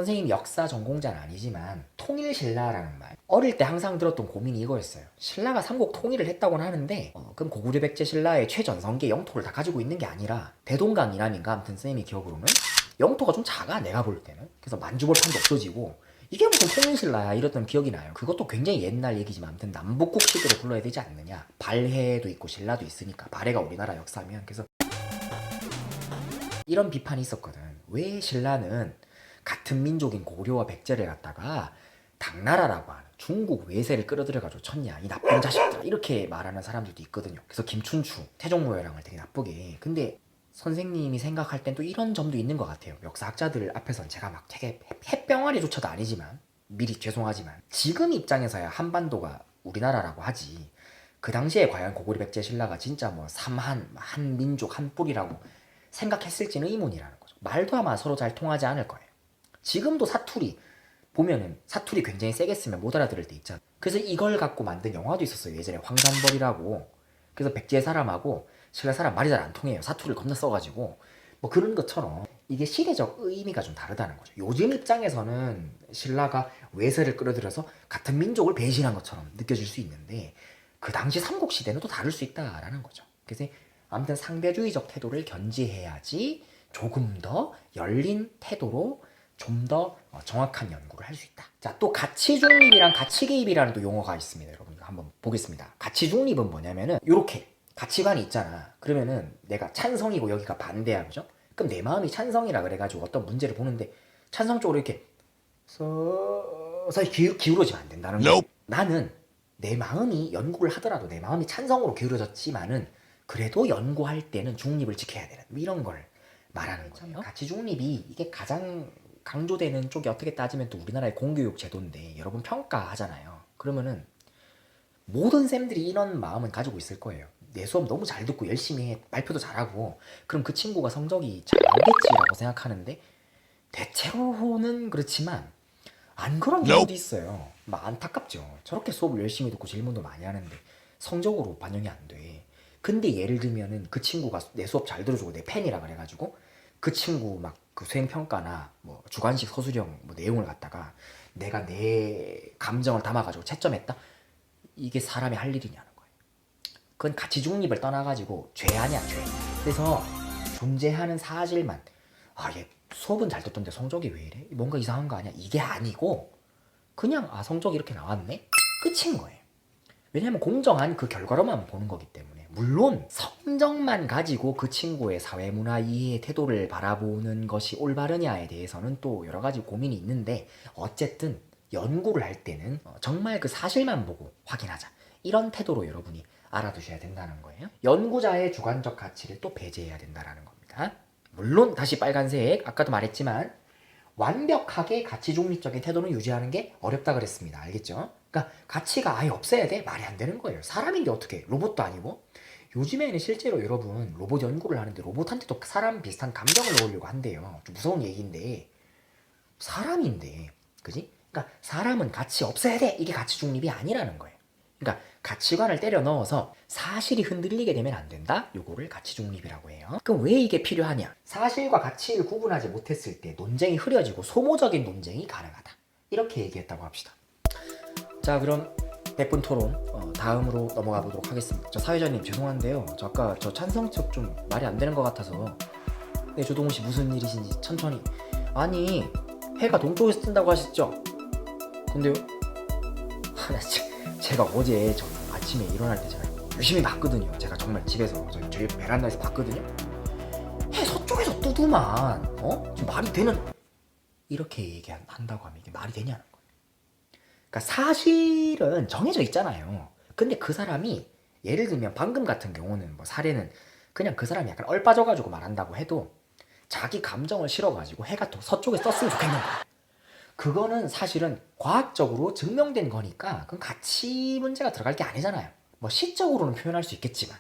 선생님이 역사 전공자는 아니지만 통일신라라는 말, 어릴 때 항상 들었던 고민이 이거였어요. 신라가 삼국 통일을 했다고는 하는데 그럼 고구려 백제 신라의 최전성기의 영토를 다 가지고 있는 게 아니라 대동강 이남인가 아무튼 선생님이 기억으로는 영토가 좀 작아, 내가 볼 때는. 그래서 만주벌판도 없어지고 이게 무슨 통일신라야 이랬던 기억이 나요. 그것도 굉장히 옛날 얘기지만 아무튼 남북국시대로 불러야 되지 않느냐. 발해도 있고 신라도 있으니까, 발해가 우리나라 역사면. 그래서 이런 비판이 있었거든. 왜 신라는 같은 민족인 고려와 백제를 갖다가 당나라라고 하는 중국 외세를 끌어들여가지고 쳤냐, 이 나쁜 자식들, 이렇게 말하는 사람들도 있거든요. 그래서 김춘추, 태종무열왕을 되게 나쁘게. 근데 선생님이 생각할 땐 또 이런 점도 있는 것 같아요. 역사학자들 앞에서는 제가 막 되게 햇병아리조차도 아니지만, 미리 죄송하지만 지금 입장에서야 한반도가 우리나라라고 하지, 그 당시에 과연 고구려 백제 신라가 진짜 뭐 삼한, 한 민족 한 뿌리라고 생각했을지는 의문이라는 거죠. 말도 아마 서로 잘 통하지 않을 거예요. 지금도 사투리 보면은 사투리 굉장히 세게 쓰면 못 알아들을 때 있잖아. 그래서 이걸 갖고 만든 영화도 있었어요. 예전에 황산벌이라고. 그래서 백제 사람하고 신라 사람 말이 잘 안 통해요. 사투리를 겁나 써가지고. 뭐 그런 것처럼 이게 시대적 의미가 좀 다르다는 거죠. 요즘 입장에서는 신라가 외세를 끌어들여서 같은 민족을 배신한 것처럼 느껴질 수 있는데, 그 당시 삼국시대는 또 다를 수 있다라는 거죠. 그래서 아무튼 상대주의적 태도를 견지해야지 조금 더 열린 태도로 좀 더 정확한 연구를 할 수 있다. 자, 또 가치 중립이랑 가치 개입이라는 또 용어가 있습니다. 여러분 한번 보겠습니다. 가치 중립은 뭐냐면은 요렇게 가치관이 있잖아. 그러면은 내가 찬성이고 여기가 반대야, 그죠? 그럼 내 마음이 찬성이라 그래가지고 어떤 문제를 보는데 찬성 쪽으로 이렇게 서서히 기울어지면 안 된다는 거야. 나는 내 마음이 연구를 하더라도 내 마음이 찬성으로 기울어졌지만은 그래도 연구할 때는 중립을 지켜야 되는, 이런 걸 말하는 거예요. 가치 중립이 이게 가장 강조되는 쪽이 어떻게 따지면 또 우리나라의 공교육 제도인데, 여러분 평가하잖아요. 그러면은 모든 쌤들이 이런 마음은 가지고 있을 거예요. 내 수업 너무 잘 듣고 열심히 해, 발표도 잘하고, 그럼 그 친구가 성적이 잘 나오겠지라고 생각하는데, 대체로는 그렇지만 안 그런 경우도 있어요. 막 안타깝죠. 저렇게 수업을 열심히 듣고 질문도 많이 하는데 성적으로 반영이 안 돼. 근데 예를 들면은 그 친구가 내 수업 잘 들어주고 내 팬이라 그래가지고 그 친구 막 그 수행평가나 뭐 주관식 서술형 뭐 내용을 갖다가 내가 내 감정을 담아가지고 채점했다? 이게 사람이 할 일이냐는 거예요. 그건 가치 중립을 떠나가지고 죄 아니야, 죄. 그래서 존재하는 사실만, 아, 얘 수업은 잘 듣던데 성적이 왜 이래? 뭔가 이상한 거 아니야? 이게 아니고 그냥 아, 성적이 이렇게 나왔네? 끝인 거예요. 왜냐하면 공정한 그 결과로만 보는 거기 때문에. 물론 성적만 가지고 그 친구의 사회문화 이해의 태도를 바라보는 것이 올바르냐에 대해서는 또 여러 가지 고민이 있는데, 어쨌든 연구를 할 때는 정말 그 사실만 보고 확인하자, 이런 태도로 여러분이 알아두셔야 된다는 거예요. 연구자의 주관적 가치를 또 배제해야 된다는 겁니다. 물론 다시 빨간색, 아까도 말했지만 완벽하게 가치 중립적인 태도는 유지하는 게 어렵다 그랬습니다. 알겠죠? 그러니까 가치가 아예 없어야 돼? 말이 안 되는 거예요. 사람인데 어떻게, 로봇도 아니고. 요즘에는 실제로 여러분 로봇 연구를 하는데 로봇한테도 사람 비슷한 감정을 넣으려고 한대요. 좀 무서운 얘기인데, 사람인데, 그지? 그러니까 사람은 가치 없어야 돼, 이게 가치 중립이 아니라는 거예요. 그러니까 가치관을 때려 넣어서 사실이 흔들리게 되면 안 된다? 요거를 가치 중립이라고 해요. 그럼 왜 이게 필요하냐? 사실과 가치를 구분하지 못했을 때 논쟁이 흐려지고 소모적인 논쟁이 가능하다, 이렇게 얘기했다고 합시다. 자, 그럼 100분 토론 다음으로 넘어가 보도록 하겠습니다. 저 사회자님 죄송한데요, 저 아까 저 찬성 쪽 좀 말이 안 되는 것 같아서. 네, 조동훈 씨 무슨 일이신지 천천히. 아니, 해가 동쪽에서 뜬다고 하셨죠? 근데요? 나 제가 어제 저 아침에 일어날 때 제가 열심히 봤거든요. 제가 정말 집에서 저희 베란다에서 봤거든요. 해 서쪽에서 뜨더만, 지금 말이 되는, 이렇게 얘기한다고 하면 이게 말이 되냐는 거예요. 그러니까 사실은 정해져 있잖아요. 근데 그 사람이 예를 들면 방금 같은 경우는 뭐 사례는 그냥 그 사람이 약간 얼빠져가지고 말한다고 해도 자기 감정을 실어가지고 해가 또 서쪽에 떴으면 좋겠는 거야. 그거는 사실은 과학적으로 증명된 거니까 그건 가치 문제가 들어갈 게 아니잖아요. 뭐 시적으로는 표현할 수 있겠지만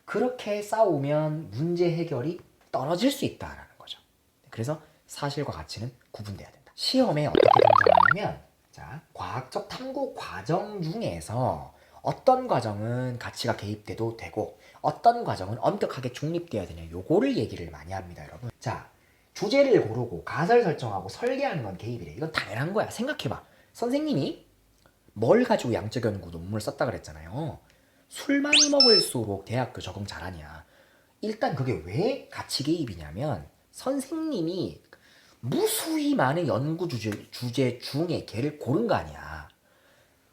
그렇게 싸우면 문제 해결이 떨어질 수 있다라는 거죠. 그래서 사실과 가치는 구분돼야 된다. 시험에 어떻게 등장하냐면, 자, 과학적 탐구 과정 중에서 어떤 과정은 가치가 개입돼도 되고 어떤 과정은 엄격하게 중립돼야 되냐, 요거를 얘기를 많이 합니다, 여러분. 자, 주제를 고르고 가설 설정하고 설계하는 건 개입이래. 이건 당연한 거야. 생각해봐. 선생님이 뭘 가지고 양적 연구 논문을 썼다 그랬잖아요. 술 많이 먹을수록 대학교 적응 잘하냐. 일단 그게 왜 가치 개입이냐면 선생님이 무수히 많은 연구 주제 중에 걔를 고른 거 아니야.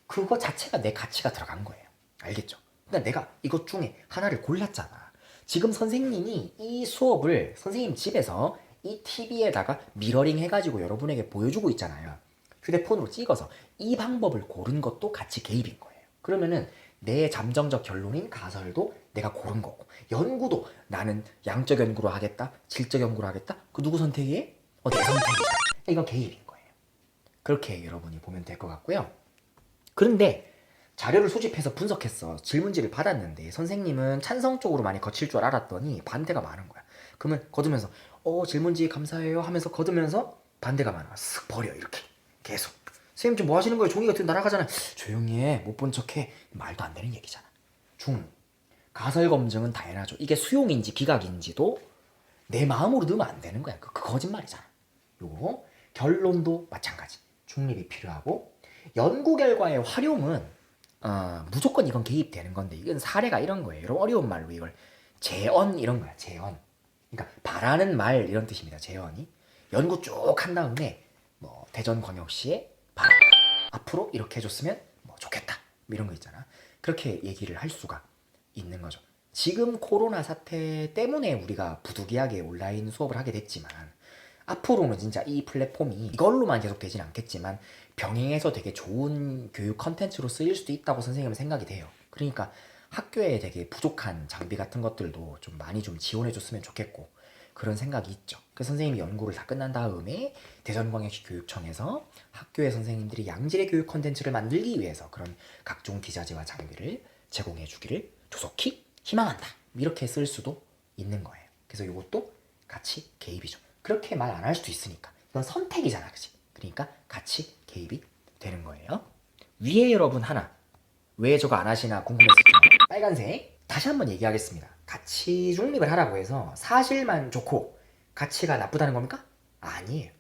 그거 자체가 내 가치가 들어간 거예요. 알겠죠? 근데 내가 이것 중에 하나를 골랐잖아. 지금 선생님이 이 수업을 선생님 집에서 이 TV에다가 미러링 해가지고 여러분에게 보여주고 있잖아요. 휴대폰으로 찍어서 이 방법을 고른 것도 가치 개입인 거예요. 그러면은 내 잠정적 결론인 가설도 내가 고른 거고 연구도 나는 양적 연구로 하겠다, 질적 연구로 하겠다. 그 누구 선택이에? 내 선택이잖아. 이건 개입인 거예요. 그렇게 여러분이 보면 될 것 같고요. 그런데 자료를 수집해서 분석했어. 질문지를 받았는데 선생님은 찬성 쪽으로 많이 거칠 줄 알았더니 반대가 많은 거야. 그러면 거두면서 질문지 감사해요 하면서 거두면서 반대가 많아. 쓱 버려 이렇게 계속. 선생님 지금 뭐 하시는 거예요? 종이 같은 거 날아가잖아. 조용히 해. 못 본 척해. 말도 안 되는 얘기잖아. 가설 검증은 당연하죠. 이게 수용인지 기각인지도 내 마음으로 넣으면 안 되는 거야. 그 거짓말이잖아. 요거 결론도 마찬가지. 중립이 필요하고 연구 결과의 활용은 무조건 이건 개입되는 건데 이건 사례가 이런 거예요. 여러분 어려운 말로 이걸 재언 이런 거야. 재언. 그러니까 바라는 말 이런 뜻입니다. 재언이. 연구 쭉 한 다음에 뭐 대전광역시에 바란다. 앞으로 이렇게 해줬으면 뭐 좋겠다. 뭐 이런 거 있잖아. 그렇게 얘기를 할 수가 있는 거죠. 지금 코로나 사태 때문에 우리가 부득이하게 온라인 수업을 하게 됐지만 앞으로는 진짜 이 플랫폼이 이걸로만 계속 되진 않겠지만 병행해서 되게 좋은 교육 컨텐츠로 쓰일 수도 있다고 선생님은 생각이 돼요. 그러니까 학교에 되게 부족한 장비 같은 것들도 좀 많이 좀 지원해 줬으면 좋겠고 그런 생각이 있죠. 그래서 선생님이 연구를 다 끝난 다음에 대전광역시 교육청에서 학교의 선생님들이 양질의 교육 컨텐츠를 만들기 위해서 그런 각종 기자재와 장비를 제공해 주기를 조속히 희망한다. 이렇게 쓸 수도 있는 거예요. 그래서 이것도 같이 개입이죠. 그렇게 말 안 할 수도 있으니까. 이건 선택이잖아, 그치? 그러니까 같이 개입이 되는 거예요. 위에 여러분 하나. 왜 저거 안 하시나 궁금했었지만 빨간색. 다시 한번 얘기하겠습니다. 가치 중립을 하라고 해서 사실만 좋고 가치가 나쁘다는 겁니까? 아니에요.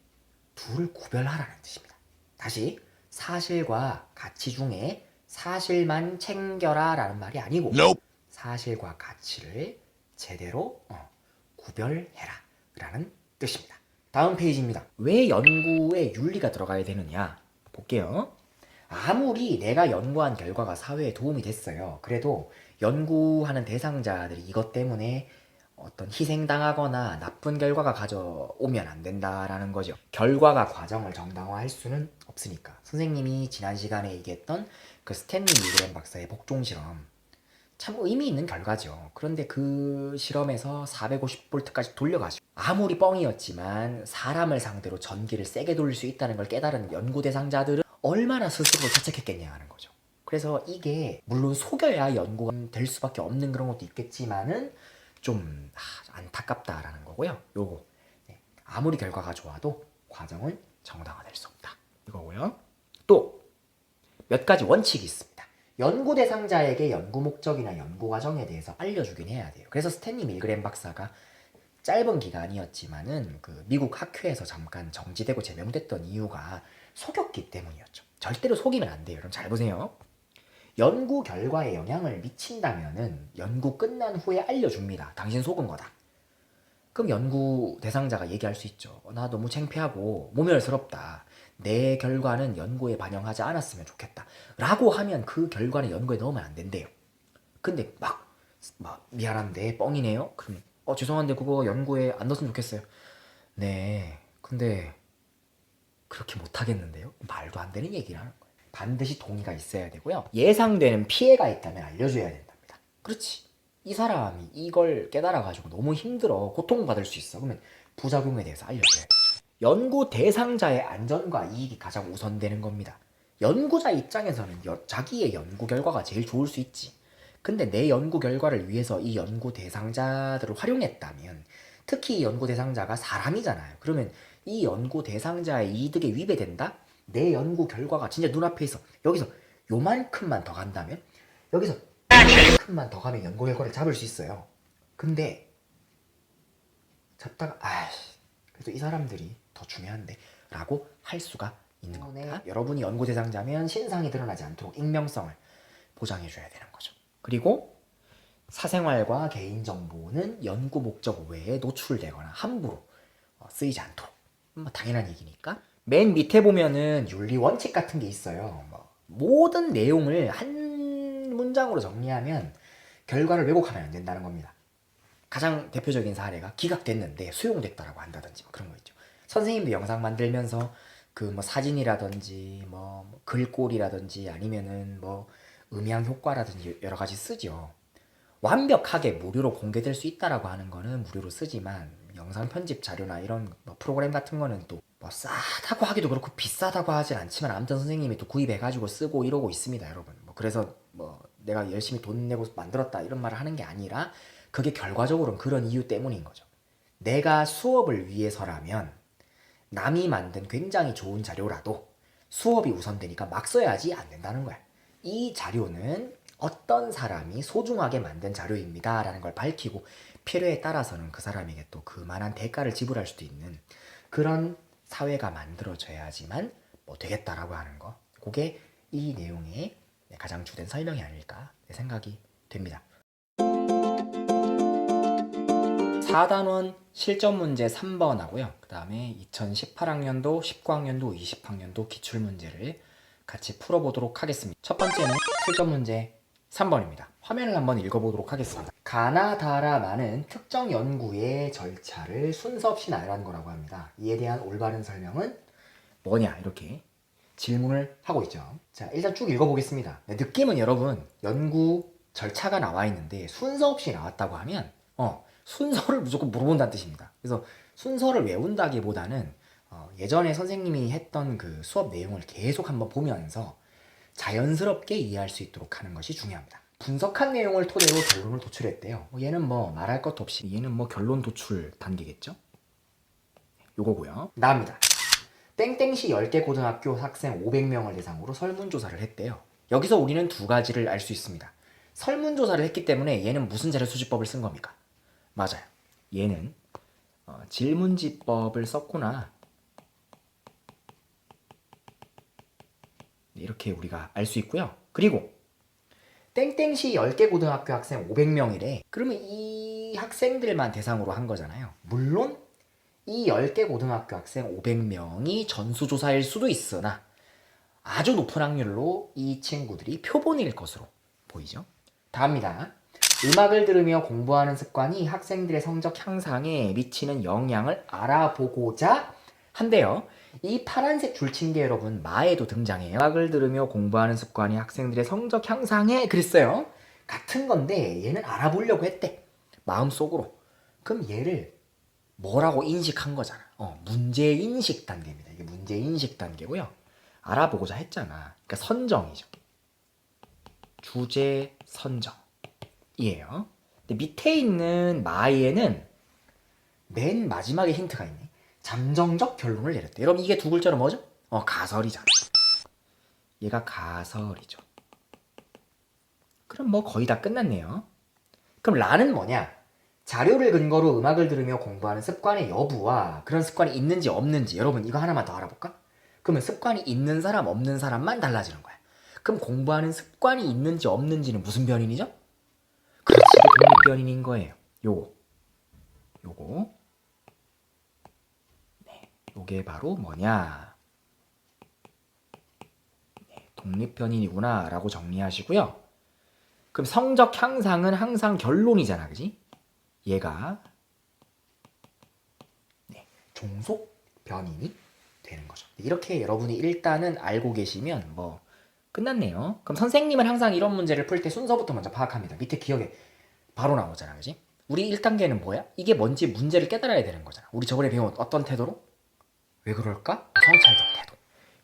둘을 구별하라는 뜻입니다. 다시 사실과 가치 중에 사실만 챙겨라 라는 말이 아니고 Nope. 사실과 가치를 제대로 구별해라 라는 뜻입니다. 다음 페이지입니다. 왜 연구에 윤리가 들어가야 되느냐 볼게요. 아무리 내가 연구한 결과가 사회에 도움이 됐어요. 그래도 연구하는 대상자들이 이것 때문에 어떤 희생당하거나 나쁜 결과가 가져오면 안 된다라는 거죠. 결과가 과정을 정당화할 수는 없으니까. 선생님이 지난 시간에 얘기했던 그 스탠리 밀그램 박사의 복종 실험 참 의미 있는 결과죠. 그런데 그 실험에서 450V까지 돌려가지고 아무리 뻥이었지만 사람을 상대로 전기를 세게 돌릴 수 있다는 걸 깨달은 연구 대상자들은 얼마나 스스로 자책했겠냐 하는 거죠. 그래서 이게 물론 속여야 연구가 될 수밖에 없는 그런 것도 있겠지만은 좀 안타깝다라는 거고요. 요거 아무리 결과가 좋아도 과정은 정당화될 수 없다. 이거고요. 또 몇 가지 원칙이 있습니다. 연구 대상자에게 연구 목적이나 연구 과정에 대해서 알려주긴 해야 돼요. 그래서 스탠리 밀그램 박사가 짧은 기간이었지만은 그 미국 학회에서 잠깐 정지되고 제명됐던 이유가 속였기 때문이었죠. 절대로 속이면 안 돼요. 여러분 잘 보세요. 연구 결과에 영향을 미친다면은 연구 끝난 후에 알려줍니다. 당신 속은 거다. 그럼 연구 대상자가 얘기할 수 있죠. 나 너무 창피하고 모멸스럽다. 내 결과는 연구에 반영하지 않았으면 좋겠다. 라고 하면 그 결과는 연구에 넣으면 안 된대요. 근데 막 미안한데 뻥이네요. 그러면 죄송한데 그거 연구에 안 넣었으면 좋겠어요. 네. 근데 그렇게 못하겠는데요? 말도 안 되는 얘기를 하는 거예요. 반드시 동의가 있어야 되고요. 예상되는 피해가 있다면 알려줘야 된답니다. 그렇지. 이 사람이 이걸 깨달아가지고 너무 힘들어. 고통받을 수 있어. 그러면 부작용에 대해서 알려줘야 돼. 연구 대상자의 안전과 이익이 가장 우선되는 겁니다. 연구자 입장에서는 자기의 연구 결과가 제일 좋을 수 있지. 근데 내 연구 결과를 위해서 이 연구 대상자들을 활용했다면 특히 이 연구 대상자가 사람이잖아요. 그러면 이 연구 대상자의 이득에 위배된다? 내 연구 결과가 진짜 눈앞에 있어. 여기서 요만큼만 더 간다면? 여기서 요만큼만 더 가면 연구 결과를 잡을 수 있어요. 근데 잡다가 그래서 이 사람들이 더 중요한데 라고 할 수가 있는 겁니다. 여러분이 연구 대상자면 신상이 드러나지 않도록 익명성을 보장해 줘야 되는 거죠. 그리고 사생활과 개인정보는 연구 목적 외에 노출되거나 함부로 쓰이지 않도록, 당연한 얘기니까. 맨 밑에 보면은 윤리 원칙 같은 게 있어요. 모든 내용을 한 문장으로 정리하면 결과를 왜곡하면 안 된다는 겁니다. 가장 대표적인 사례가 기각됐는데 수용됐다라고 한다든지 그런 거 있죠. 선생님도 영상 만들면서 그 사진이라든지 글꼴이라든지 아니면은 음향 효과라든지 여러 가지 쓰죠. 완벽하게 무료로 공개될 수 있다라고 하는 거는 무료로 쓰지만 영상 편집 자료나 이런 프로그램 같은 거는 또 싸다고 하기도 그렇고 비싸다고 하진 않지만 아무튼 선생님이 또 구입해가지고 쓰고 이러고 있습니다, 여러분. 그래서 내가 열심히 돈 내고 만들었다 이런 말을 하는 게 아니라 그게 결과적으로는 그런 이유 때문인 거죠. 내가 수업을 위해서라면 남이 만든 굉장히 좋은 자료라도 수업이 우선되니까 막 써야지 안 된다는 거야. 이 자료는 어떤 사람이 소중하게 만든 자료입니다 라는 걸 밝히고 필요에 따라서는 그 사람에게 또 그만한 대가를 지불할 수도 있는 그런 사회가 만들어져야지만 되겠다라고 하는 거. 그게 이 내용의 가장 주된 설명이 아닐까 생각이 됩니다. 4단원 실전 문제 3번 하고요. 그 다음에 2018학년도, 19학년도, 20학년도 기출문제를 같이 풀어보도록 하겠습니다. 첫 번째는 실전 문제 3번입니다. 화면을 한번 읽어보도록 하겠습니다. 가나다라만은 특정 연구의 절차를 순서 없이 나열한 거라고 합니다. 이에 대한 올바른 설명은 뭐냐 이렇게 질문을 하고 있죠. 자, 일단 쭉 읽어보겠습니다. 느낌은 여러분 연구 절차가 나와 있는데 순서 없이 나왔다고 하면 순서를 무조건 물어본다는 뜻입니다. 그래서 순서를 외운다기보다는 예전에 선생님이 했던 그 수업 내용을 계속 한번 보면서 자연스럽게 이해할 수 있도록 하는 것이 중요합니다. 분석한 내용을 토대로 결론을 도출했대요. 얘는 말할 것도 없이 얘는 결론 도출 단계겠죠? 요거고요. 나옵니다. 땡땡시 10개 고등학교 학생 500명을 대상으로 설문조사를 했대요. 여기서 우리는 두 가지를 알 수 있습니다. 설문조사를 했기 때문에 얘는 무슨 자료수집법을 쓴 겁니까? 맞아요. 얘는 질문지법을 썼구나. 이렇게 우리가 알 수 있고요. 그리고 땡땡시 10개 고등학교 학생 500명이래. 그러면 이 학생들만 대상으로 한 거잖아요. 물론 이 10개 고등학교 학생 500명이 전수조사일 수도 있으나 아주 높은 확률로 이 친구들이 표본일 것으로 보이죠. 다음입니다. 음악을 들으며 공부하는 습관이 학생들의 성적 향상에 미치는 영향을 알아보고자 한대요. 이 파란색 줄친 게 여러분 마에도 등장해요. 음악을 들으며 공부하는 습관이 학생들의 성적 향상에 그랬어요. 같은 건데 얘는 알아보려고 했대. 마음속으로. 그럼 얘를 뭐라고 인식한 거잖아. 문제인식 단계입니다. 이게 문제인식 단계고요. 알아보고자 했잖아. 그러니까 선정이죠. 주제 선정. 이에요. 근데 밑에 있는 마에는 맨 마지막에 힌트가 있네. 잠정적 결론을 내렸대. 여러분 이게 두 글자로 뭐죠? 가설이잖아. 얘가 가설이죠. 그럼 거의 다 끝났네요. 그럼 라는 뭐냐? 자료를 근거로 음악을 들으며 공부하는 습관의 여부와 그런 습관이 있는지 없는지 여러분 이거 하나만 더 알아볼까? 그러면 습관이 있는 사람 없는 사람만 달라지는 거야. 그럼 공부하는 습관이 있는지 없는지는 무슨 변인이죠? 그렇지, 이게 독립변인인 거예요. 요거. 네, 요게 바로 뭐냐? 네, 독립변인이구나 라고 정리하시고요. 그럼 성적 향상은 항상 결론이잖아, 그지? 얘가 종속 변인이 되는 거죠. 이렇게 여러분이 일단은 알고 계시면 끝났네요. 그럼 선생님은 항상 이런 문제를 풀 때 순서부터 먼저 파악합니다. 밑에 기억에 바로 나오잖아, 그지? 우리 1단계는 뭐야? 이게 뭔지 문제를 깨달아야 되는 거잖아. 우리 저번에 배운 어떤 태도로? 왜 그럴까? 성찰적 태도.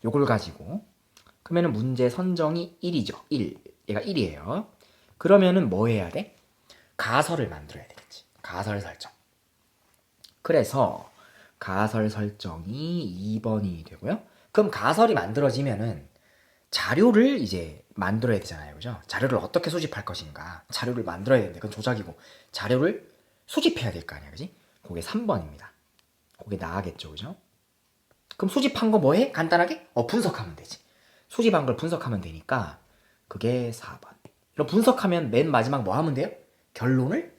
요걸 가지고 그러면은 문제 선정이 1이죠. 1. 얘가 1이에요. 그러면은 뭐 해야 돼? 가설을 만들어야 되겠지. 가설 설정. 그래서 가설 설정이 2번이 되고요. 그럼 가설이 만들어지면은 자료를 이제 만들어야 되잖아요. 그죠? 자료를 어떻게 수집할 것인가. 자료를 만들어야 되는데 그건 조작이고 자료를 수집해야 될 거 아니야. 그지? 그게 3번입니다. 그게 나겠죠, 그죠? 그럼 수집한 거 뭐해? 간단하게? 분석하면 되지. 수집한 걸 분석하면 되니까 그게 4번. 이런 분석하면 맨 마지막 뭐 하면 돼요? 결론을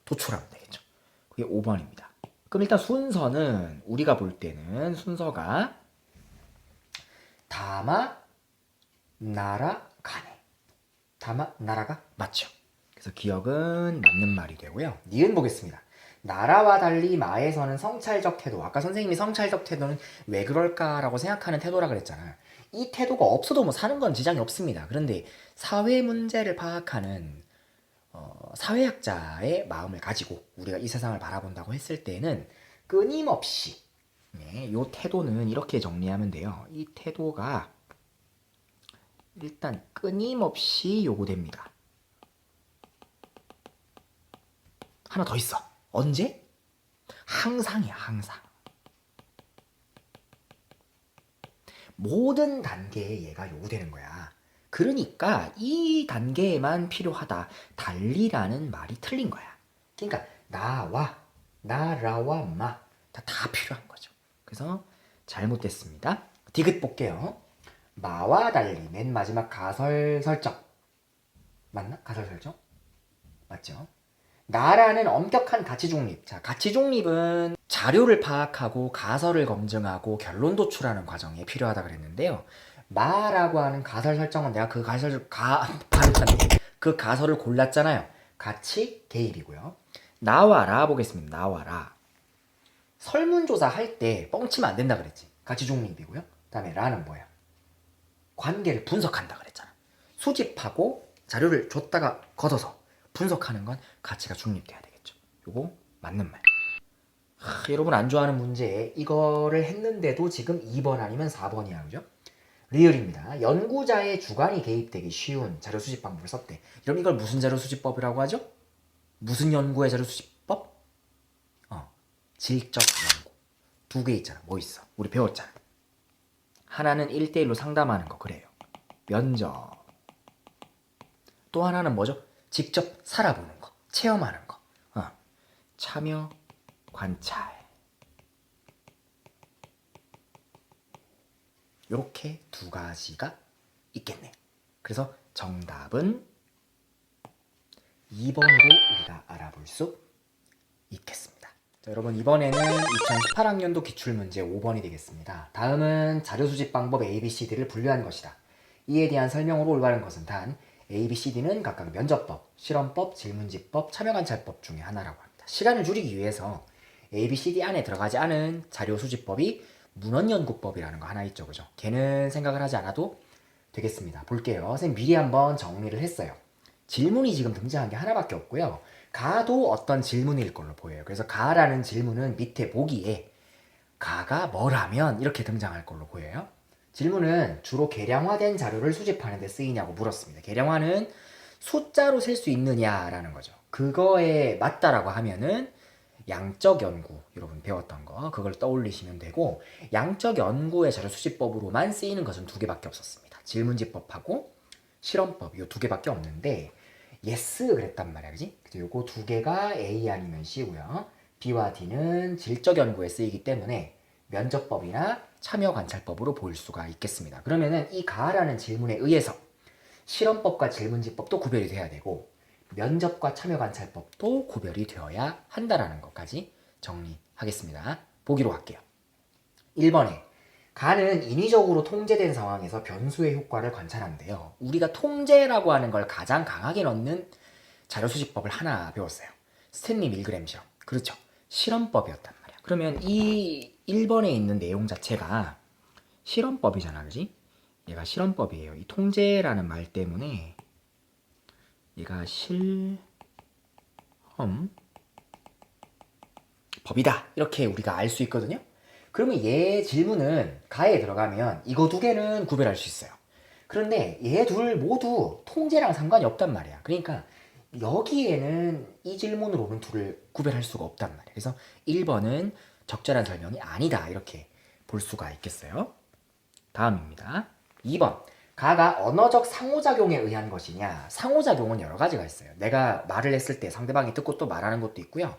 도출하면 되겠죠. 그게 5번입니다. 그럼 일단 순서는 우리가 볼 때는 순서가 다마, 나라, 가네. 다마, 나라가 맞죠. 그래서 기억은 맞는 말이 되고요. 니은 보겠습니다. 나라와 달리 마에서는 성찰적 태도. 아까 선생님이 성찰적 태도는 왜 그럴까라고 생각하는 태도라 그랬잖아요. 이 태도가 없어도 뭐 사는 건 지장이 없습니다. 그런데 사회 문제를 파악하는 사회학자의 마음을 가지고 우리가 이 세상을 바라본다고 했을 때는 끊임없이 이 태도는 이렇게 정리하면 돼요. 이 태도가 일단 끊임없이 요구됩니다. 하나 더 있어. 언제? 항상이야, 항상. 모든 단계에 얘가 요구되는 거야. 그러니까 이 단계에만 필요하다. 달리라는 말이 틀린 거야. 그러니까 나와, 나라와 마 다 필요한 거죠. 그래서 잘못됐습니다. 디귿 볼게요. 마와 달리 맨 마지막 가설 설정. 맞나? 가설 설정? 맞죠? 나라는 엄격한 가치 중립. 자, 가치 중립은 자료를 파악하고 가설을 검증하고 결론 도출하는 과정에 필요하다 그랬는데요. 마라고 하는 가설 설정은 내가 그 그 가설을 골랐잖아요. 가치 개입이고요. 나와라 보겠습니다. 나와라. 설문조사 할 때 뻥치면 안 된다 그랬지. 가치 중립이고요. 그다음에 라는 뭐야? 관계를 분석한다 그랬잖아. 수집하고 자료를 줬다가 걷어서 분석하는 건 가치가 중립돼야 되겠죠. 요거 맞는 말. 여러분 안 좋아하는 문제 이거를 했는데도 지금 2번 아니면 4번이야. 그죠? 리을입니다. 연구자의 주관이 개입되기 쉬운 자료 수집 방법을 썼대. 그럼 이걸 무슨 자료 수집법이라고 하죠? 무슨 연구의 자료 수집법? 질적 연구. 두 개 있잖아. 뭐 있어? 우리 배웠잖아. 하나는 1대1로 상담하는 거. 그래요. 면접. 또 하나는 뭐죠? 직접 살아보는 거. 체험하는 거. 참여, 관찰. 이렇게 두 가지가 있겠네요. 그래서 정답은 2번으로 우리가 알아볼 수 있겠습니다. 자, 여러분 이번에는 2018학년도 기출문제 5번이 되겠습니다. 다음은 자료수집 방법 ABCD를 분류한 것이다. 이에 대한 설명으로 올바른 것은 단 ABCD는 각각 면접법, 실험법, 질문지법, 참여관찰법 중에 하나라고 합니다. 시간을 줄이기 위해서 ABCD 안에 들어가지 않은 자료수집법이 문헌연구법이라는 거 하나 있죠. 그죠? 걔는 생각을 하지 않아도 되겠습니다. 볼게요. 선생님 미리 한번 정리를 했어요. 질문이 지금 등장한 게 하나밖에 없고요. 가도 어떤 질문일 걸로 보여요. 그래서 가라는 질문은 밑에 보기에 가가 뭐라면 이렇게 등장할 걸로 보여요. 질문은 주로 계량화된 자료를 수집하는 데 쓰이냐고 물었습니다. 계량화는 숫자로 셀 수 있느냐라는 거죠. 그거에 맞다라고 하면은 양적 연구, 여러분 배웠던 거 그걸 떠올리시면 되고, 양적 연구의 자료 수집법으로만 쓰이는 것은 두 개밖에 없었습니다. 질문지법하고 실험법 이 두 개밖에 없는데 yes 그랬단 말이야, 그지? 그래서 요거 두 개가 A 아니면 C고요. B와 D는 질적 연구에 쓰이기 때문에 면접법이나 참여관찰법으로 볼 수가 있겠습니다. 그러면은 이 가라는 질문에 의해서 실험법과 질문지법도 구별이 돼야 되고 면접과 참여관찰법도 구별이 되어야 한다라는 것까지 정리하겠습니다. 보기로 할게요. 1번에 가는 인위적으로 통제된 상황에서 변수의 효과를 관찰하는데요. 우리가 통제라고 하는 걸 가장 강하게 넣는 자료수집법을 하나 배웠어요. 스탠리 밀그램 실험. 그렇죠. 실험법이었단 말이야. 그러면 이 1번에 있는 내용 자체가 실험법이잖아. 그지? 얘가 실험법이에요. 이 통제라는 말 때문에 얘가 실험법이다. 이렇게 우리가 알 수 있거든요. 그러면 얘 질문은 가에 들어가면 이거 두 개는 구별할 수 있어요. 그런데 얘 둘 모두 통제랑 상관이 없단 말이야. 그러니까 여기에는 이 질문으로는 둘을 구별할 수가 없단 말이야. 그래서 1번은 적절한 설명이 아니다. 이렇게 볼 수가 있겠어요. 다음입니다. 2번. 가가 언어적 상호작용에 의한 것이냐. 상호작용은 여러 가지가 있어요. 내가 말을 했을 때 상대방이 듣고 또 말하는 것도 있고요.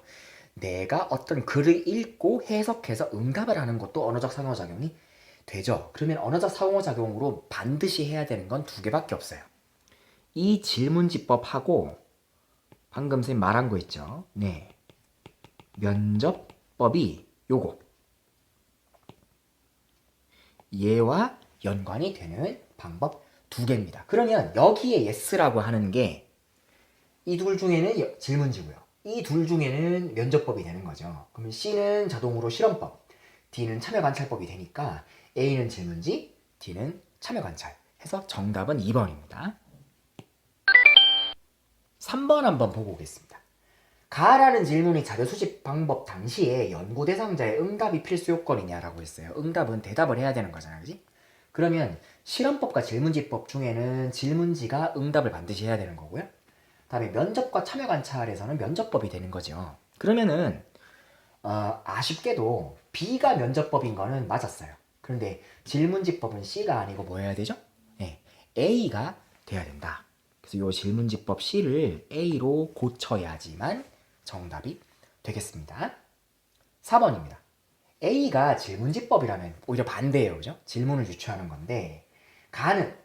내가 어떤 글을 읽고 해석해서 응답을 하는 것도 언어적 상호작용이 되죠. 그러면 언어적 상호작용으로 반드시 해야 되는 건 두 개밖에 없어요. 이 질문지법하고 방금 선생님 말한 거 있죠. 네. 면접법이 요거. 얘와 연관이 되는 방법 두 개입니다. 그러면 여기에 yes라고 하는 게 이 둘 중에는 질문지고요. 이 둘 중에는 면접법이 되는 거죠. 그러면 C는 자동으로 실험법, D는 참여관찰법이 되니까 A는 질문지, D는 참여관찰 해서 정답은 2번입니다. 3번 한번 보고 오겠습니다. 가라는 질문이 자료 수집 방법 당시에 연구 대상자의 응답이 필수 요건이냐라고 했어요. 응답은 대답을 해야 되는 거잖아요. 그지? 그러면 실험법과 질문지법 중에는 질문지가 응답을 반드시 해야 되는 거고요. 다음에 면접과 참여관찰에서는 면접법이 되는 거죠. 그러면은 아쉽게도 B가 면접법인 거는 맞았어요. 그런데 질문지법은 C가 아니고 뭐 해야 되죠? 네, A가 돼야 된다. 그래서 이 질문지법 C를 A로 고쳐야지만 정답이 되겠습니다. 4번입니다. A가 질문지법이라면 오히려 반대예요. 그죠? 질문을 유추하는 건데 가는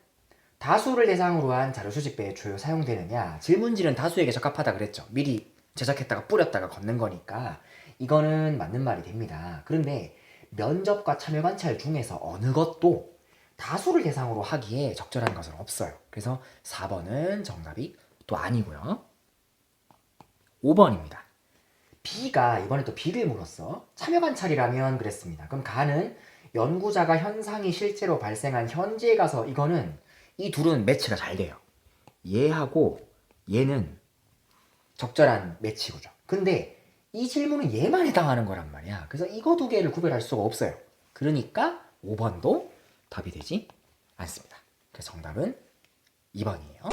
다수를 대상으로 한 자료 수집에 주로 사용되느냐? 질문지는 다수에게 적합하다 그랬죠. 미리 제작했다가 뿌렸다가 걷는 거니까 이거는 맞는 말이 됩니다. 그런데 면접과 참여관찰 중에서 어느 것도 다수를 대상으로 하기에 적절한 것은 없어요. 그래서 4번은 정답이 또 아니고요. 5번입니다. B가 이번에 또 B를 물었어. 참여관찰이라면 그랬습니다. 그럼 가는 연구자가 현상이 실제로 발생한 현지에 가서 이거는 이 둘은 매치가 잘 돼요. 얘하고 얘는 적절한 매치구죠. 근데 이 질문은 얘만 해당하는 거란 말이야. 그래서 이거 두 개를 구별할 수가 없어요. 그러니까 5번도 답이 되지 않습니다. 그래서 정답은 2번이에요.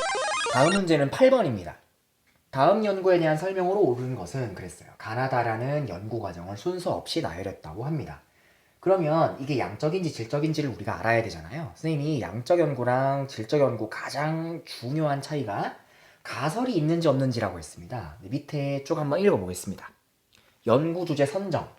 다음 문제는 8번입니다. 다음 연구에 대한 설명으로 옳은 것은 그랬어요. 가나다라는 연구 과정을 순서 없이 나열했다고 합니다. 그러면 이게 양적인지 질적인지를 우리가 알아야 되잖아요. 선생님이 양적 연구랑 질적 연구 가장 중요한 차이가 가설이 있는지 없는지라고 했습니다. 밑에 쭉 한번 읽어보겠습니다. 연구 주제 선정,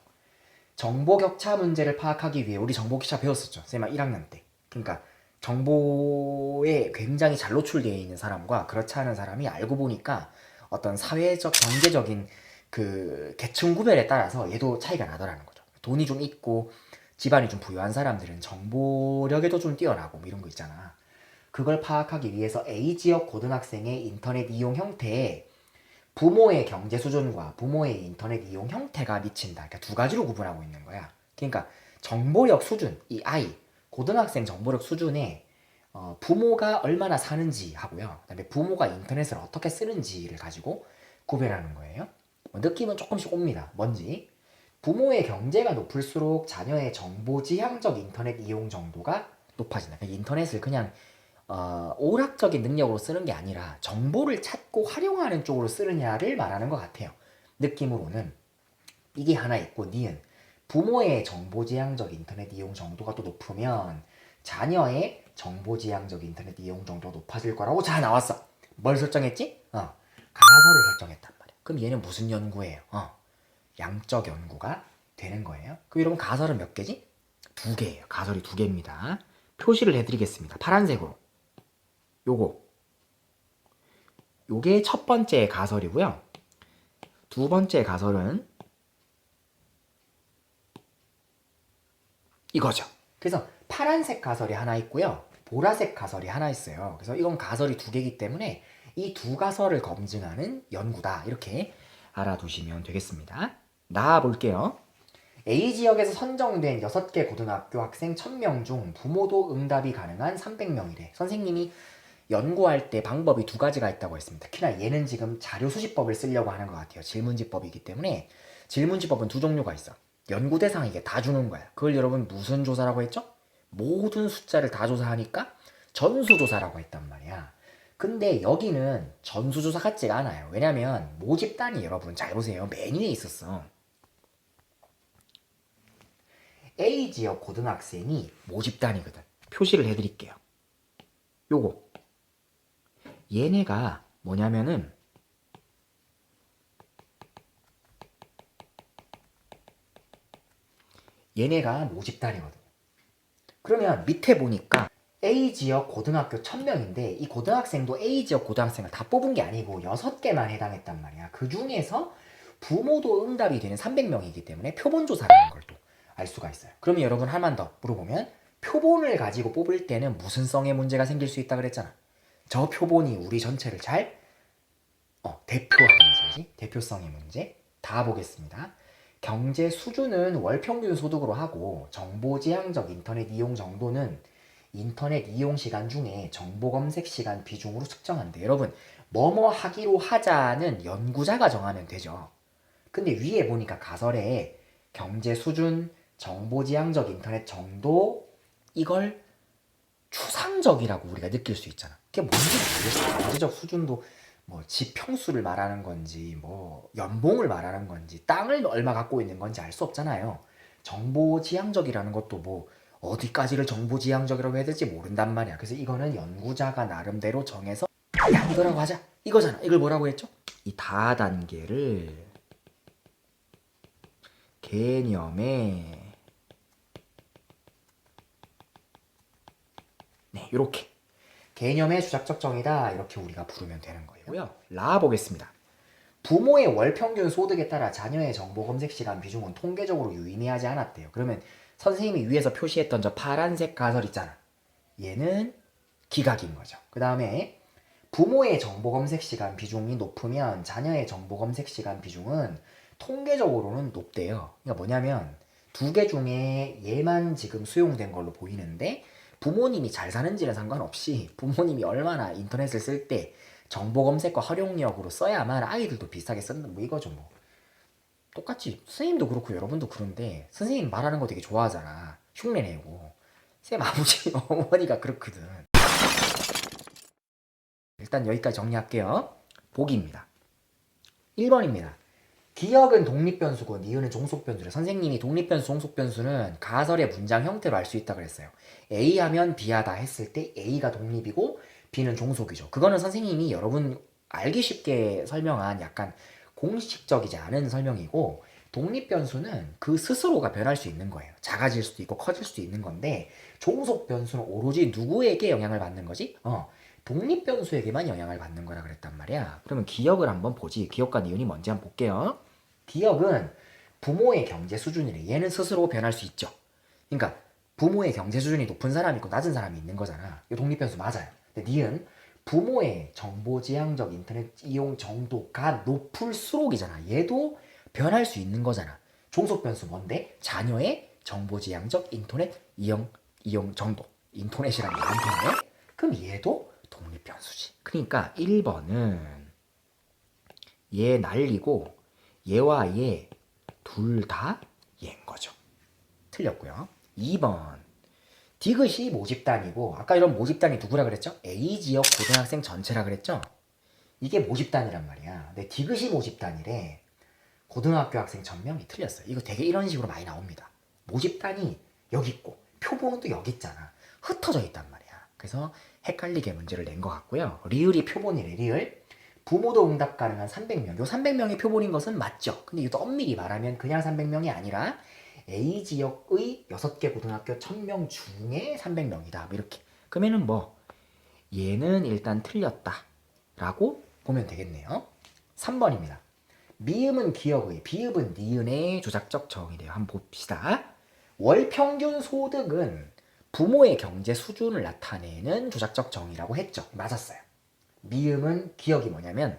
정보 격차 문제를 파악하기 위해 우리 정보 격차 배웠었죠. 선생님 1학년 때. 그러니까 정보에 굉장히 잘 노출되어 있는 사람과 그렇지 않은 사람이 알고 보니까 어떤 사회적, 경제적인 그 계층 구별에 따라서 얘도 차이가 나더라는 거죠. 돈이 좀 있고 집안이 좀 부유한 사람들은 정보력에도 좀 뛰어나고 뭐 이런 거 있잖아. 그걸 파악하기 위해서 A지역 고등학생의 인터넷 이용 형태에 부모의 경제 수준과 부모의 인터넷 이용 형태가 미친다. 그러니까 두 가지로 구분하고 있는 거야. 그러니까 정보력 수준, 이 아이, 고등학생 정보력 수준에 부모가 얼마나 사는지 하고요. 그다음에 부모가 인터넷을 어떻게 쓰는지를 가지고 구별하는 거예요. 느낌은 조금씩 옵니다. 뭔지. 부모의 경제가 높을수록 자녀의 정보지향적 인터넷 이용 정도가 높아진다. 그러니까 인터넷을 그냥 오락적인 능력으로 쓰는 게 아니라 정보를 찾고 활용하는 쪽으로 쓰느냐를 말하는 것 같아요. 느낌으로는 이게 하나 있고 니은 부모의 정보지향적 인터넷 이용 정도가 또 높으면 자녀의 정보지향적 인터넷 이용 정도가 높아질 거라고 잘 나왔어. 뭘 설정했지? 가설을 설정했단 말이야. 그럼 얘는 무슨 연구예요? 양적 연구가 되는 거예요. 그럼 여러분 가설은 몇 개지? 두 개예요. 가설이 두 개입니다. 표시를 해드리겠습니다. 파란색으로. 요게 첫 번째 가설이고요. 두 번째 가설은 이거죠. 그래서 파란색 가설이 하나 있고요. 보라색 가설이 하나 있어요. 그래서 이건 가설이 두 개이기 때문에 이 두 가설을 검증하는 연구다. 이렇게 알아두시면 되겠습니다. 나와 볼게요. A지역에서 선정된 6개 고등학교 학생 1000명 중 부모도 응답이 가능한 300명이래. 선생님이 연구할 때 방법이 두 가지가 있다고 했습니다. 특히나 얘는 지금 자료 수집법을 쓰려고 하는 것 같아요. 질문지법이기 때문에 질문지법은 두 종류가 있어. 연구 대상에게 다 주는 거야. 그걸 여러분 무슨 조사라고 했죠? 모든 숫자를 다 조사하니까 전수조사라고 했단 말이야. 근데 여기는 전수조사 같지가 않아요. 왜냐면 모집단이 여러분 잘 보세요. 맨 위에 있었어. A지역 고등학생이 모집단이거든. 표시를 해드릴게요. 요거. 얘네가 뭐냐면은 얘네가 모집단이거든요. 그러면 밑에 보니까 A지역 고등학교 1000명인데 이 고등학생도 A지역 고등학생을 다 뽑은 게 아니고 6개만 해당했단 말이야. 그 중에서 부모도 응답이 되는 300명이기 때문에 표본조사라는 걸 또 알 수가 있어요. 그러면 여러분 하나만 더 물어보면 표본을 가지고 뽑을 때는 무슨 성의 문제가 생길 수 있다 그랬잖아. 저 표본이 우리 전체를 잘 대표하는 문제지. 대표성의 문제. 다 보겠습니다. 경제 수준은 월 평균 소득으로 하고 정보지향적 인터넷 이용 정도는 인터넷 이용 시간 중에 정보 검색 시간 비중으로 측정한대. 여러분, 뭐뭐 하기로 하자는 연구자가 정하면 되죠. 근데 위에 보니까 가설에 경제 수준, 정보지향적 인터넷 정도 이걸 추상적이라고 우리가 느낄 수 있잖아. 그게 뭔지 모르겠어. 경제적 수준도 뭐 집 평수를 말하는 건지 뭐 연봉을 말하는 건지 땅을 얼마 갖고 있는 건지 알 수 없잖아요. 정보지향적이라는 것도 뭐 어디까지를 정보지향적이라고 해야 될지 모른단 말이야. 그래서 이거는 연구자가 나름대로 정해서 야 이거라고 하자 이거잖아. 이걸 뭐라고 했죠? 이 다단계를 개념의 네 이렇게 개념의 주작적 정의다 이렇게 우리가 부르면 되는 거예요. 라 보겠습니다. 부모의 월 평균 소득에 따라 자녀의 정보 검색 시간 비중은 통계적으로 유의미하지 않았대요. 그러면 선생님이 위에서 표시했던 저 파란색 가설 있잖아. 얘는 기각인 거죠. 그 다음에 부모의 정보 검색 시간 비중이 높으면 자녀의 정보 검색 시간 비중은 통계적으로는 높대요. 그러니까 뭐냐면 두 개 중에 얘만 지금 수용된 걸로 보이는데 부모님이 잘 사는지는 상관없이 부모님이 얼마나 인터넷을 쓸 때 정보 검색과 활용력으로 써야만 아이들도 비슷하게 쓴다 뭐 이거죠 뭐. 똑같이 선생님도 그렇고 여러분도 그런데 선생님 말하는 거 되게 좋아하잖아. 흉내 내고. 쌤 아버지 어머니가 그렇거든. 일단 여기까지 정리할게요. 보기입니다. 1번입니다. 기억은 독립변수고 니은은 종속변수래. 선생님이 독립변수, 종속변수는 가설의 문장 형태로 알 수 있다 그랬어요. A 하면 B 하다 했을 때 A가 독립이고 B는 종속이죠. 그거는 선생님이 여러분 알기 쉽게 설명한 약간 공식적이지 않은 설명이고 독립변수는 그 스스로가 변할 수 있는 거예요. 작아질 수도 있고 커질 수도 있는 건데 종속변수는 오로지 누구에게 영향을 받는 거지? 독립변수에게만 영향을 받는 거라 그랬단 말이야. 그러면 기억을 한번 보지. 기억과 니은이 뭔지 한번 볼게요. 기억은 부모의 경제 수준이래. 얘는 스스로 변할 수 있죠. 그러니까 부모의 경제 수준이 높은 사람이 있고 낮은 사람이 있는 거잖아. 이 독립변수 맞아요. 근데 니은 부모의 정보지향적 인터넷 이용 정도가 높을수록이잖아. 얘도 변할 수 있는 거잖아. 종속변수 뭔데? 자녀의 정보지향적 인터넷 이용 정도. 인터넷이라는 게 인터넷? 그럼 얘도 독립변수지. 그러니까 1번은 얘 날리고 얘와 얘 둘 다 얘인 거죠. 틀렸고요. 2번 디귿이 모집단이고 아까 이런 모집단이 누구라 그랬죠? A지역 고등학생 전체라 그랬죠? 이게 모집단이란 말이야. 근데 디귿이 모집단이래. 고등학교 학생 1000명이 틀렸어요. 이거 되게 이런 식으로 많이 나옵니다. 모집단이 여기 있고 표본은 또 여기 있잖아. 흩어져 있단 말이야. 그래서 헷갈리게 문제를 낸 것 같고요. 리을이 표본이래. 리을. 부모도 응답 가능한 300명. 요 300명이 표본인 것은 맞죠. 근데 이것도 엄밀히 말하면 그냥 300명이 아니라 A지역의 6개 고등학교 1000명 중에 300명이다. 이렇게. 그러면은 뭐 얘는 일단 틀렸다. 라고 보면 되겠네요. 3번입니다. 미음은 기억의, 비읍은 니은의 조작적 정의래요. 한번 봅시다. 월 평균 소득은 부모의 경제 수준을 나타내는 조작적 정의라고 했죠. 맞았어요. 미음은 기억이 뭐냐면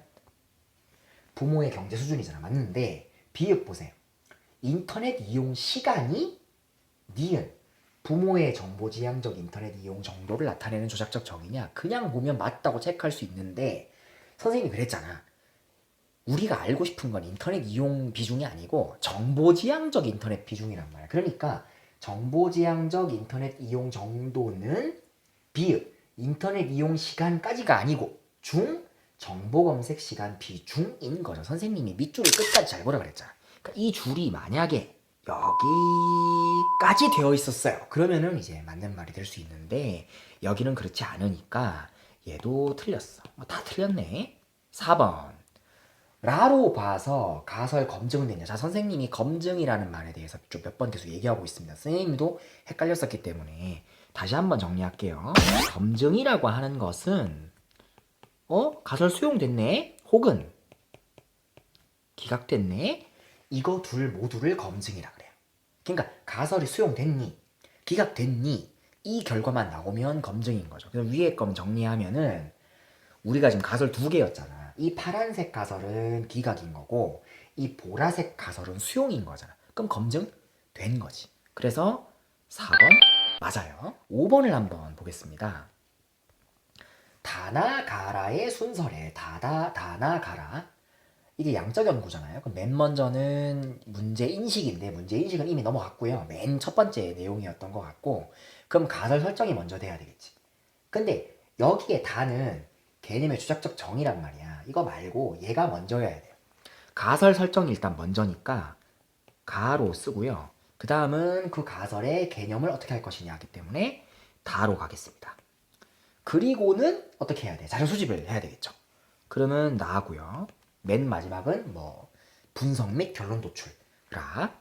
부모의 경제 수준이잖아. 맞는데 비읍 보세요. 인터넷 이용 시간이 니은 부모의 정보지향적 인터넷 이용 정도를 나타내는 조작적 정의냐? 그냥 보면 맞다고 체크할 수 있는데 선생님이 그랬잖아. 우리가 알고 싶은 건 인터넷 이용 비중이 아니고 정보지향적 인터넷 비중이란 말이야. 그러니까 정보지향적 인터넷 이용 정도는 비읍 인터넷 이용 시간까지가 아니고 중 정보 검색 시간 비중인 거죠. 선생님이 밑줄을 끝까지 잘 보라 그랬잖아. 그러니까 이 줄이 만약에 여기까지 되어 있었어요. 그러면은 이제 맞는 말이 될 수 있는데 여기는 그렇지 않으니까 얘도 틀렸어. 다 틀렸네. 4번 라로 봐서 가설 검증은 됐냐? 자, 선생님이 검증이라는 말에 대해서 좀 몇 번 계속 얘기하고 있습니다. 선생님도 헷갈렸었기 때문에 다시 한번 정리할게요. 검증이라고 하는 것은 가설 수용됐네? 혹은 기각됐네? 이거 둘 모두를 검증이라 그래요. 그러니까 가설이 수용됐니? 기각됐니? 이 결과만 나오면 검증인 거죠. 그래서 위에 건 정리하면은 우리가 지금 가설 두 개였잖아. 이 파란색 가설은 기각인 거고 이 보라색 가설은 수용인 거잖아. 그럼 검증된 거지. 그래서 4번 맞아요. 5번을 한번 보겠습니다. 다나 가라의 순서래. 다나 가라. 이게 양적 연구잖아요. 그럼 맨 먼저는 문제 인식인데 문제 인식은 이미 넘어갔고요. 맨 첫 번째 내용이었던 것 같고 그럼 가설 설정이 먼저 돼야 되겠지. 근데 여기에 다는 개념의 주작적 정의란 말이야. 이거 말고 얘가 먼저여야 돼요. 가설 설정이 일단 먼저니까 가로 쓰고요. 그 다음은 그 가설의 개념을 어떻게 할 것이냐 하기 때문에 다로 가겠습니다. 그리고는 어떻게 해야 돼? 자료 수집을 해야 되겠죠. 그러면 나고요. 맨 마지막은 뭐 분석 및 결론 도출. 라.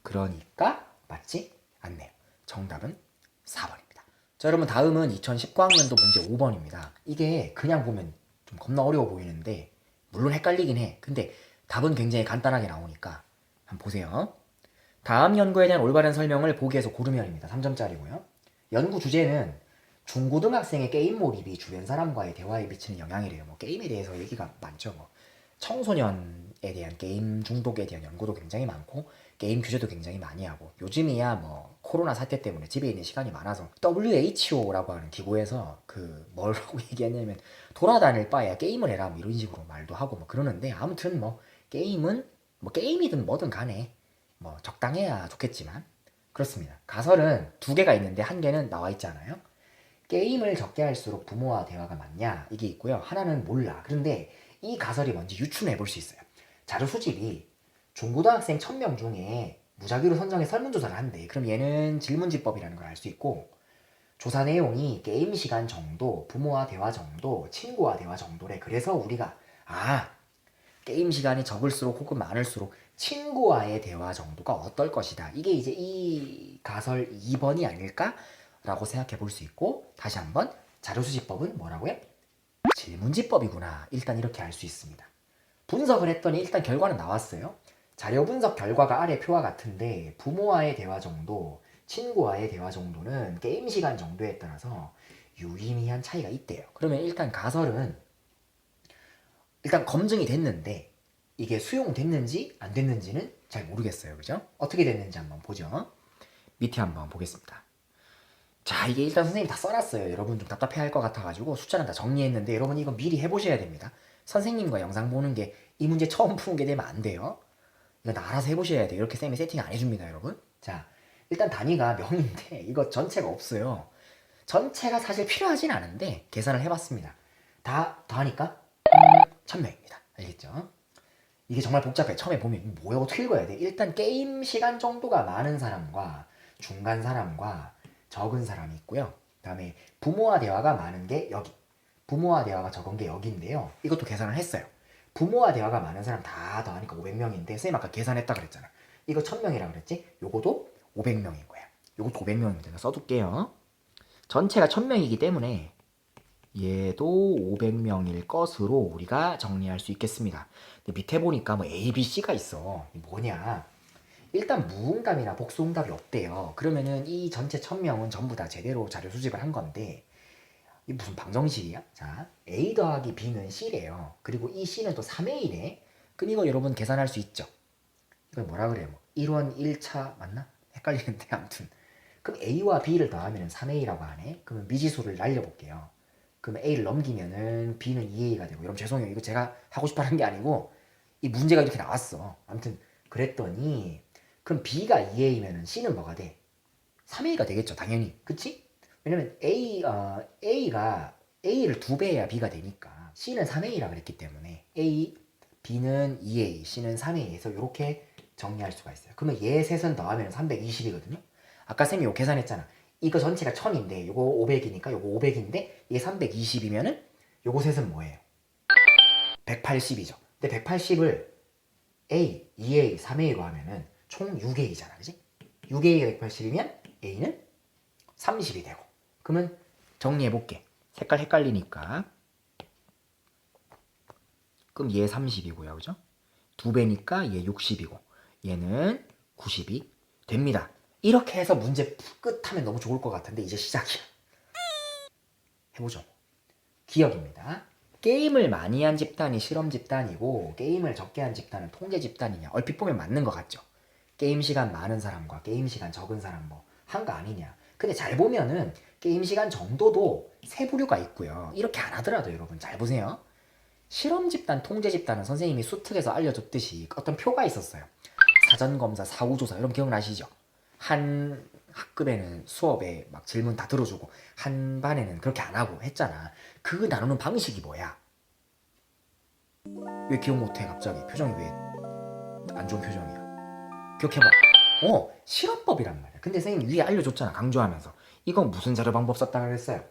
그러니까 맞지 않네요. 정답은 4번입니다. 자, 여러분 다음은 2019학년도 문제 5번입니다. 이게 그냥 보면 좀 겁나 어려워 보이는데 물론 헷갈리긴 해. 근데 답은 굉장히 간단하게 나오니까 한번 보세요. 다음 연구에 대한 올바른 설명을 보기에서 고르면입니다. 3점짜리고요. 연구 주제는 중고등학생의 게임 몰입이 주변 사람과의 대화에 미치는 영향이래요. 뭐 게임에 대해서 얘기가 많죠. 뭐 청소년에 대한 게임 중독에 대한 연구도 굉장히 많고 게임 규제도 굉장히 많이 하고 요즘이야 뭐 코로나 사태 때문에 집에 있는 시간이 많아서 WHO라고 하는 기구에서 그 뭐라고 얘기했냐면 돌아다닐 바에야 게임을 해라 뭐 이런 식으로 말도 하고 뭐 그러는데 아무튼 뭐 게임은 뭐 게임이든 뭐든 간에 뭐 적당해야 좋겠지만 그렇습니다. 가설은 두 개가 있는데 한 개는 나와 있잖아요. 게임을 적게 할수록 부모와 대화가 많냐 이게 있고요. 하나는 몰라. 그런데 이 가설이 뭔지 유추해 볼 수 있어요. 자료 수집이 중고등학생 1000명 중에 무작위로 선정해 설문조사를 한대. 그럼 얘는 질문지법이라는 걸 알 수 있고 조사 내용이 게임 시간 정도, 부모와 대화 정도, 친구와 대화 정도래. 그래서 우리가 게임 시간이 적을수록 혹은 많을수록 친구와의 대화 정도가 어떨 것이다. 이게 이제 이 가설 2번이 아닐까? 라고 생각해 볼 수 있고 다시 한번 자료수집법은 뭐라고요? 질문지법이구나. 일단 이렇게 알 수 있습니다. 분석을 했더니 일단 결과는 나왔어요. 자료 분석 결과가 아래 표와 같은데 부모와의 대화 정도, 친구와의 대화 정도는 게임 시간 정도에 따라서 유의미한 차이가 있대요. 그러면 일단 가설은 일단 검증이 됐는데 이게 수용됐는지 안 됐는지는 잘 모르겠어요. 그죠? 어떻게 됐는지 한번 보죠. 밑에 한번 보겠습니다. 자, 이게 일단 선생님이 다 써놨어요. 여러분 좀 답답해 할 것 같아가지고 숫자는 다 정리했는데 여러분 이거 미리 해보셔야 됩니다. 선생님과 영상 보는 게 이 문제 처음 푸는 게 되면 안 돼요. 이거 알아서 해보셔야 돼요. 이렇게 쌤이 세팅 안 해줍니다, 여러분. 자, 일단 단위가 명인데 이거 전체가 없어요. 전체가 사실 필요하진 않은데 계산을 해봤습니다. 다 더하니까 1000명입니다. 알겠죠? 이게 정말 복잡해. 처음에 보면 뭐야 어떻게 읽어야 돼? 일단 게임 시간 정도가 많은 사람과 중간 사람과 적은 사람이 있고요. 그다음에 부모와 대화가 많은 게 여기. 부모와 대화가 적은 게 여기인데요. 이것도 계산을 했어요. 부모와 대화가 많은 사람 다 더하니까 500명인데 쌤 아까 계산했다 그랬잖아. 이거 1000명이라 그랬지? 요거도 500명인 거야. 요것도 500명입니다. 써둘게요. 전체가 1000명이기 때문에 얘도 500명일 것으로 우리가 정리할 수 있겠습니다. 근데 밑에 보니까 뭐 A, B, C가 있어. 뭐냐? 일단 무응답이나 복수응답이 없대요. 그러면은 이 전체 1000명은 전부 다 제대로 자료 수집을 한 건데 이 무슨 방정식이야? 자, A 더하기 B는 C래요. 그리고 이 C는 또 3의 1에. 그럼 이거 여러분 계산할 수 있죠? 이걸 뭐라 그래요? 뭐 1원 1차 맞나? 헷갈리는데 아무튼 그럼 A와 B를 더하면 3A라고 하네. 그러면 미지수를 날려볼게요. 그러면 A를 넘기면은 B는 2A가 되고 여러분 죄송해요. 이거 제가 하고 싶어 하는 게 아니고 이 문제가 이렇게 나왔어. 아무튼 그랬더니 그럼 B가 2A면은 C는 뭐가 돼? 3A가 되겠죠. 당연히. 그치? 왜냐면 A가 A를 2배해야 B가 되니까 C는 3A라 그랬기 때문에 A, B는 2A, C는 3A에서 이렇게 정리할 수가 있어요. 그러면 얘 셋은 더하면 320이거든요. 아까 쌤이 요 계산했잖아. 이거 전체가 1000인데 요거 500이니까 요거 500인데 이게 320이면은 요거 셋은 뭐예요? 180이죠. 근데 180을 A, 2A, 3A 하면은 총 6A잖아. 그지? 6A가 180이면 A는 30이 되고. 그러면 정리해 볼게. 색깔 헷갈리니까. 그럼 얘 30이고요. 그죠? 2배니까 얘 60이고 얘는 90이 됩니다. 이렇게 해서 문제 끝하면 너무 좋을 것 같은데 이제 시작이야. 해보죠. 기억입니다. 게임을 많이 한 집단이 실험 집단이고 게임을 적게 한 집단은 통제 집단이냐. 얼핏 보면 맞는 것 같죠. 게임 시간 많은 사람과 게임 시간 적은 사람 뭐 한 거 아니냐. 근데 잘 보면은 게임 시간 정도도 세 부류가 있고요. 이렇게 안 하더라도 여러분 잘 보세요. 실험 집단, 통제 집단은 선생님이 수특에서 알려줬듯이 어떤 표가 있었어요. 사전검사, 사후조사 여러분 기억나시죠? 한 학급에는 수업에 막 질문 다 들어주고 한 반에는 그렇게 안 하고 했잖아. 그 나누는 방식이 뭐야? 왜 기억 못해 갑자기? 표정이 왜 안 좋은 표정이야? 기억해봐. 실험법이란 말이야. 근데 선생님 위에 알려줬잖아. 강조하면서. 이건 무슨 자료 방법 썼다고 그랬어요?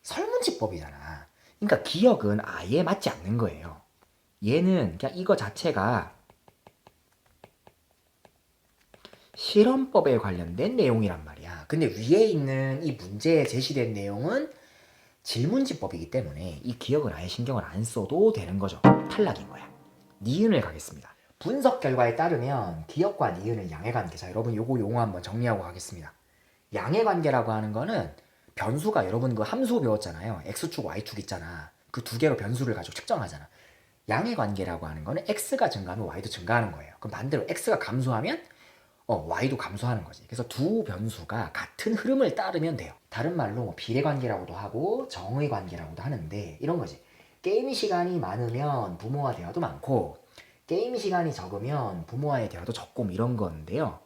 설문지법이잖아. 그러니까 기억은 아예 맞지 않는 거예요. 얘는 그냥 이거 자체가 실험법에 관련된 내용이란 말이야. 근데 위에 있는 이 문제에 제시된 내용은 질문지법이기 때문에 이 기억을 아예 신경을 안 써도 되는 거죠. 탈락인 거야. 니은을 가겠습니다. 분석 결과에 따르면 기억과 니은은 양해관계. 자, 여러분 요거 용어 한번 정리하고 가겠습니다. 양해관계라고 하는 거는 변수가 여러분 그 함수 배웠잖아요. x축, y축 있잖아. 그 두 개로 변수를 가지고 측정하잖아. 양해관계라고 하는 거는 x가 증가하면 y도 증가하는 거예요. 그럼 반대로 x가 감소하면 y도 감소하는 거지. 그래서 두 변수가 같은 흐름을 따르면 돼요. 다른 말로 뭐 비례관계라고도 하고 정의관계라고도 하는데 이런 거지. 게임 시간이 많으면 부모와 대화도 많고 게임 시간이 적으면 부모와의 대화도 적고 뭐 이런 건데요.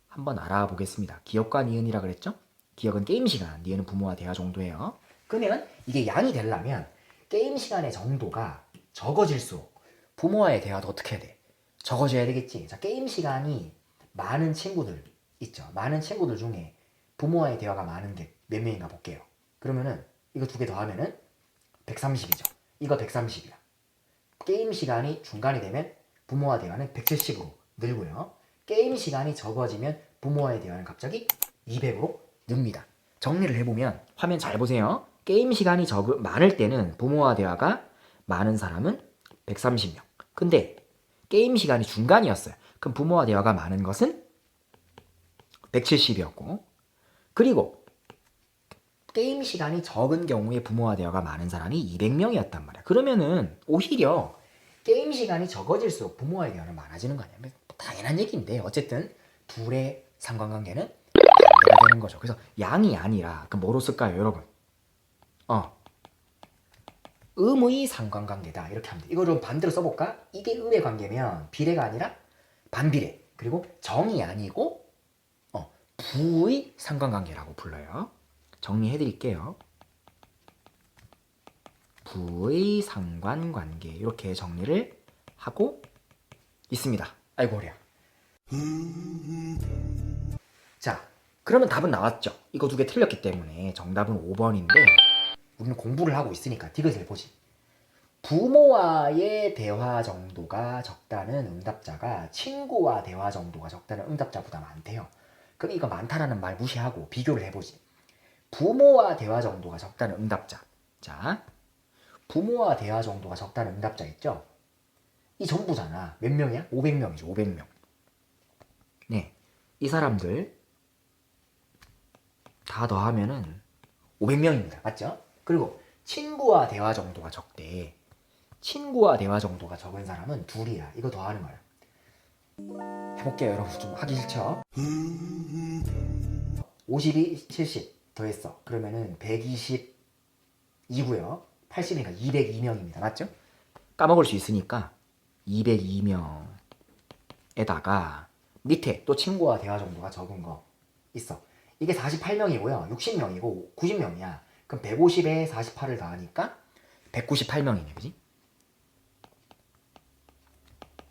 한번 알아보겠습니다. 기억과 니은이라 그랬죠? 기억은 게임 시간, 니은은 부모와 대화 정도예요. 그러면 이게 양이 되려면 게임 시간의 정도가 적어질수록 부모와의 대화도 어떻게 해야 돼? 적어져야 되겠지. 자, 게임 시간이 많은 친구들 있죠. 많은 친구들 중에 부모와의 대화가 많은 게 몇 명인가 볼게요. 그러면은 이거 두 개 더하면은 130이죠. 이거 130이야. 게임 시간이 중간이 되면 부모와 대화는 170으로 늘고요. 게임 시간이 적어지면 부모와의 대화는 갑자기 200으로 늡니다. 정리를 해보면 화면 잘 보세요. 게임 시간이 많을 때는 부모와 대화가 많은 사람은 130명. 근데 게임 시간이 중간이었어요. 그럼 부모와 대화가 많은 것은 170이었고 그리고 게임 시간이 적은 경우에 부모와 대화가 많은 사람이 200명이었단 말이야. 그러면은 오히려 게임 시간이 적어질수록 부모와의 대화는 많아지는 거 아니야? 당연한 얘기인데 어쨌든 둘의 상관관계는 반대가 되는 거죠. 그래서 양이 아니라 그 뭐로 쓸까요, 여러분? 음의 상관관계다 이렇게 하면 돼. 이거 좀 반대로 써볼까? 이게 음의 관계면 비례가 아니라 반비례. 그리고 정이 아니고 부의 상관관계라고 불러요. 정리해드릴게요. 부의 상관관계 이렇게 정리를 하고 있습니다. 아이고 허리야. 자, 그러면 답은 나왔죠. 이거 두 개 틀렸기 때문에 정답은 5번인데 우리는 공부를 하고 있으니까 디귿을 보지. 부모와의 대화 정도가 적다는 응답자가 친구와 대화 정도가 적다는 응답자보다 많대요. 그럼 이거 많다라는 말 무시하고 비교를 해보지. 부모와 대화 정도가 적다는 응답자. 자, 부모와 대화 정도가 적다는 응답자 있죠? 이 전부잖아. 몇 명이야? 500명이죠. 500명. 네, 이 사람들 다 더하면은 500명입니다. 맞죠? 그리고 친구와 대화 정도가 적대. 친구와 대화 정도가 적은 사람은 둘이야. 이거 더하는 거야. 해볼게요, 여러분. 좀 하기 싫죠? 52, 70 더했어. 그러면은 122고요. 80이니까 202명입니다. 맞죠? 까먹을 수 있으니까 202명에다가 밑에 또 친구와 대화 정도가 적은 거 있어. 이게 48명이고요. 60명이고 90명이야. 그럼 150에 48을 더하니까 198명이네. 그지?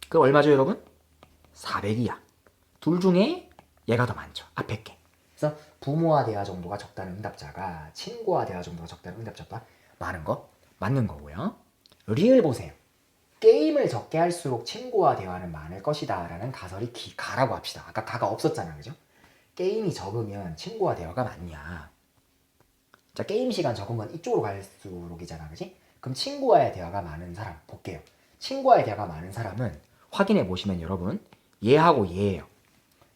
그럼 얼마죠, 여러분? 400이야. 둘 중에 얘가 더 많죠. 앞에 게. 그래서 부모와 대화 정도가 적다는 응답자가 친구와 대화 정도가 적다는 응답자보다 많은 거 맞는 거고요. 리을 보세요. 게임을 적게 할수록 친구와 대화는 많을 것이다 라는 가설이 가라고 합시다. 아까 가가 없었잖아, 그죠? 게임이 적으면 친구와 대화가 많냐. 자, 게임 시간 적은 건 이쪽으로 갈수록이잖아, 그지? 그럼 친구와의 대화가 많은 사람 볼게요. 친구와의 대화가 많은 사람은 확인해 보시면 여러분, 얘하고 얘예요.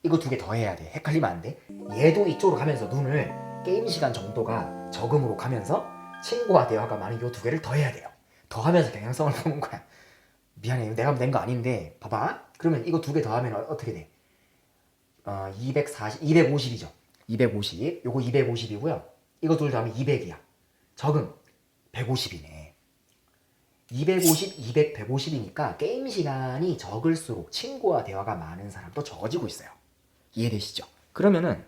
이거 두 개 더 해야 돼. 헷갈리면 안 돼. 얘도 이쪽으로 가면서 눈을 게임 시간 정도가 적음으로 가면서 친구와 대화가 많은 요 두 개를 더 해야 돼요. 더 하면서 경향성을 보는 거야. 미안해, 내가 낸 거 아닌데 봐봐. 그러면 이거 두 개 더 하면 어떻게 돼? 240, 250이죠. 250, 요거 250이고요. 이거 둘 다 하면 200이야. 적음 150이네. 250, 200, 150이니까 게임 시간이 적을수록 친구와 대화가 많은 사람도 적어지고 있어요. 이해되시죠? 그러면은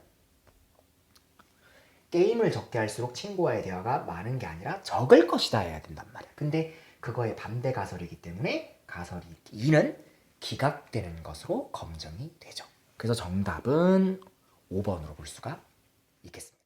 게임을 적게 할수록 친구와의 대화가 많은 게 아니라 적을 것이다 해야 된단 말이야. 근데 그거의 반대 가설이기 때문에 가설이 2는 기각되는 것으로 검증이 되죠. 그래서 정답은 5번으로 볼 수가 있겠습니다.